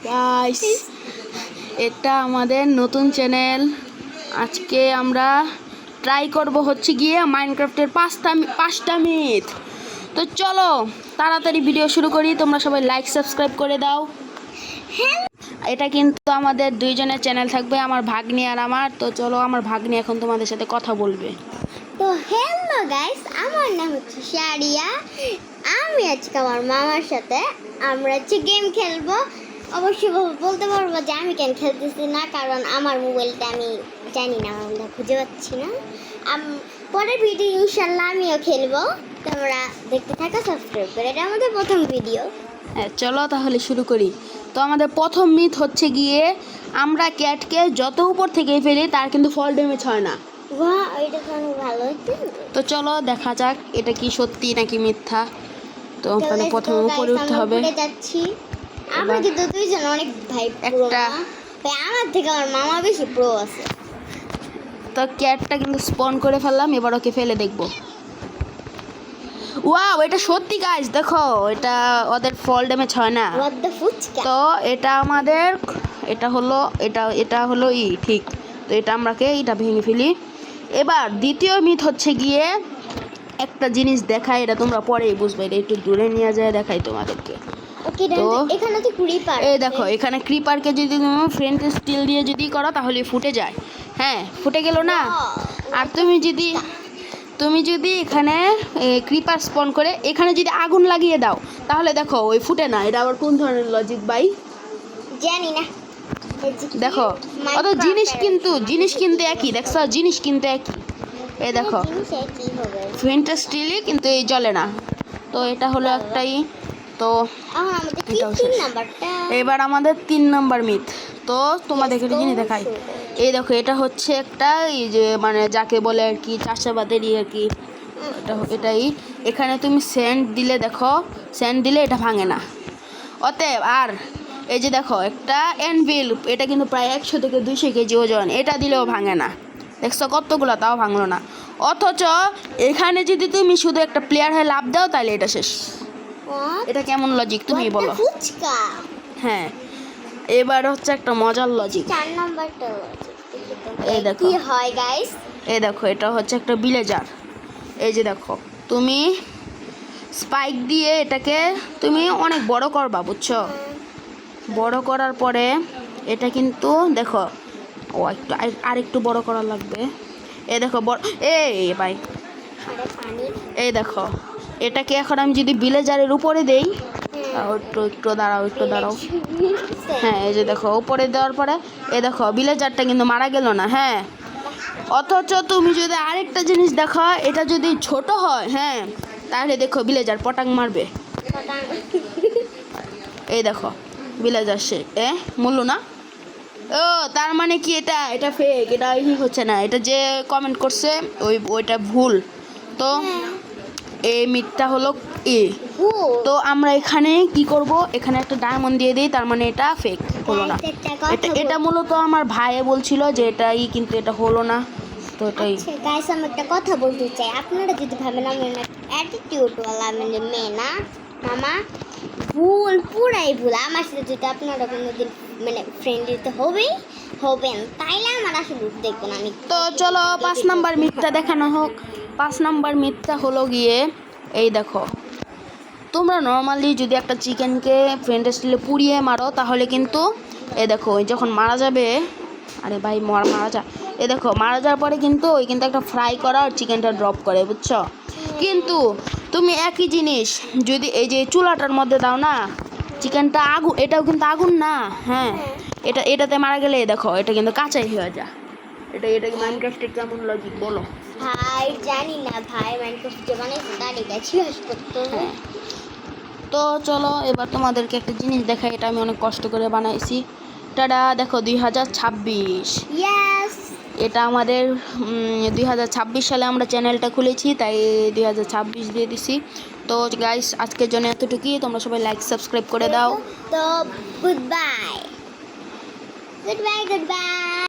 Guys, এটা আমাদের নতুন চ্যানেল। আজকে আমরা ট্রাই করব হচ্ছে গিয়ে মাইনক্রাফটের 5টা মিথ। তো চলো তাড়াতাড়ি ভিডিও শুরু করি। তোমরা সবাই লাইক সাবস্ক্রাইব করে দাও। এটা কিন্তু আমাদের দুইজনের চ্যানেল থাকবে, আমার ভাগ্নি আর আমার। তো চলো, আমার ভাগ্নি এখন তোমাদের সাথে কথা বলবে। তো হ্যালো গাইস, আমার নাম হচ্ছে শারিয়া। আমি আজকে আমার মামার সাথে আমরা গেম খেলবো। অবশ্যই বলতে পারবো যে আমি কেন খেলতেছি না, কারণ আমার মোবাইলটা আমি জানি না, আমরা খুঁজে পাচ্ছি না। পরের ভিডিও ইনশাল্লাহ আমিও খেলবো, তোমরা দেখতে থাকো, সাবস্ক্রাইব করে। এটা আমাদের প্রথম ভিডিও। হ্যাঁ, চলো তাহলে শুরু করি। তো আমাদের প্রথম মিথ হচ্ছে গিয়ে, আমরা ক্যাটকে যত উপর থেকে ফেলি তার কিন্তু ফল ড্যামেজ হয় না। বাহ, এটা তো অনেক ভালো হচ্ছে। তো চলো দেখা যাক এটা কি সত্যি নাকি মিথ্যা। তো ওখানে প্রথমে উপরে উঠতে হবে। যাচ্ছি আমরা কিন্তু দুইজন অনেক ভাই প্রো একটা না, ভাই আমার থেকে আমার মামা বেশি প্রো আছে। তো ক্যাটটা কিন্তু স্পন করে ফেললাম, এবার ওকে ফেলে দেখবো। ওয়াও, এটা সত্যি গাইস, দেখো এটা ওদের ফল ড্যামেজ হয় না। What the fuchka. তো এটা আমাদের এটা হলো ঠিক। তো এটা আমরাকে এটা ভেঙে ফেলি। এবার দ্বিতীয় মিথ হচ্ছে গিয়ে, একটা জিনিস দেখাই, এটা তোমরা পরেই বুঝবে। এটা একটু দূরে নিয়ে যায় দেখাই তোমাদেরকে। ওকে, তো এখানে তো ক্রিপার। এই দেখো, এখানে ক্রিপারকে যদি তুমি ফ্রেন্ড স্টিল দিয়ে যদি করো তাহলে ফুটে যায়। হ্যাঁ, ফুটে গেল না। আর তুমি যদি এখানে ক্রিপার স্পন করে এখানে যদি আগুন লাগিয়ে দাও তাহলে দেখো ওই ফুটে না। এটা আবার কোন ধরনের লজিক ভাই জানি না। দেখো, অত জিনিস কিন্তু একই। দেখছো, জিনিস কিন্তু একই। এই দেখো, ফ্রেন্ড স্টিলই কিন্তু এই জ্বলে না। তো এটা হলো একটাই। তো এবার আমাদের 3 নম্বর মিথ। তো তোমাদেরকে একটা জিনিস দেখাই। এই দেখো, এটা হচ্ছে একটা এই যে মানে যাকে বলে আর কি চাষাবাদেরই আর কি। এটাই এখানে তুমি স্যান্ড দিলে, দেখো স্যান্ড দিলে এটা ভাঙে না। অতএব আর এই যে দেখো একটা অ্যানভিল, এটা কিন্তু প্রায় 100 থেকে 200 কেজি ওজন, এটা দিলেও ভাঙে না। দেখছো কতগুলো, তাও ভাঙলো না। অথচ এখানে যদি তুমি শুধু একটা প্লেয়ার হয়ে লাভ দাও তাহলে এটা শেষ। এটা কেমন লজিক তুমি বলো? হ্যাঁ, এবার হচ্ছে একটা মজার লজিক। 4 নাম্বারটা লজিক এই দেখো কি হয় গাইস। এই দেখো, এটা হচ্ছে একটা ভিলেজার। এই যে দেখো, তুমি স্পাইক দিয়ে এটাকে তুমি অনেক বড় করবা, বুঝছো? বড় করার পরে এটা কিন্তু দেখো, ও একটু আরেকটু বড় করা লাগবে। এই দেখো ভাই, এই দেখো এটাকে এখন আমি যদি ভিলেজারের উপরে দেই, একটু দাঁড়াও। হ্যাঁ, এই যে দেখো উপরে দেওয়ার পরে এই দেখো ভিলেজারটা কিন্তু মারা গেল না। হ্যাঁ, অথচ তুমি যদি আরেকটা জিনিস দেখো, এটা যদি ছোট হয়, হ্যাঁ, তাহলে দেখো ভিলেজার পটাং মারবে। এই দেখো ভিলেজার সে মূল্য না। ও তার মানে কি এটা ফেক, এটা হচ্ছে না। এটা যে কমেন্ট করছে ওইটা ভুল। তো এই মিথটা হলো তো আমরা এখানে কি করব, এখানে একটা ডায়মন্ড দিয়ে দিই, তার মানে এটা ফেক হলো না। এটা মূলত আমার ভাই বলছিল যে এটাই, কিন্তু এটা হলো না। তো এটাই গাইস, আমি একটা কথা বলতে চাই। আপনারা যদি ভাবেন আমি অনেক অ্যাটিটিউডওয়ালা মেয়ে না, মামা পুরাই ভুল। আমার সাথে যদি আপনারা কোনোদিন ফ্রেন্ডলি তো হবেন, তাইলে আমার আসলে দেখবেন আমি। তো চলো 5 নাম্বার মিথটা দেখানো হোক। 5 নাম্বার মিথটা হলো গিয়ে, এই দেখো, তোমরা নর্মালি যদি একটা চিকেনকে ফ্রেন্ড স্টিলে পুড়িয়ে মারো তাহলে কিন্তু এই দেখো যখন মারা যাবে, আরে ভাই মারা যায়, এই দেখো মারা যাওয়ার পরে কিন্তু কিন্তু একটা ফ্রাই করা আর চিকেনটা ড্রপ করে, বুঝছো? কিন্তু তুমি একই জিনিস যদি এই যে চুলাটার মধ্যে দাও না, চিকেনটা আগুন, এটাও কিন্তু আগুন না। হ্যাঁ, এটাতে মারা গেলে দেখো এটা কিন্তু কাঁচাই হয়ে যায়। এটা মাইনক্রাফটের কেমন লজিক বলো ভাই? জানি না ভাই, মাইনক্রাফটে বানাইছে তারই কাছে করতে। হ্যাঁ, তো চলো এবার তোমাদেরকে একটা জিনিস দেখাই। এটা আমি অনেক কষ্ট করে বানাইছি। টাডা, দেখো 2026। ইয়েস, এটা আমাদের 2026 সালে আমরা চ্যানেলটা খুলেছি, তাই 2026 দিয়ে দিছি। তো গাইস, আজকের জন্য এতটুকুই। তোমরা সবাই লাইক সাবস্ক্রাইব করে দাও। তো গুড বাই।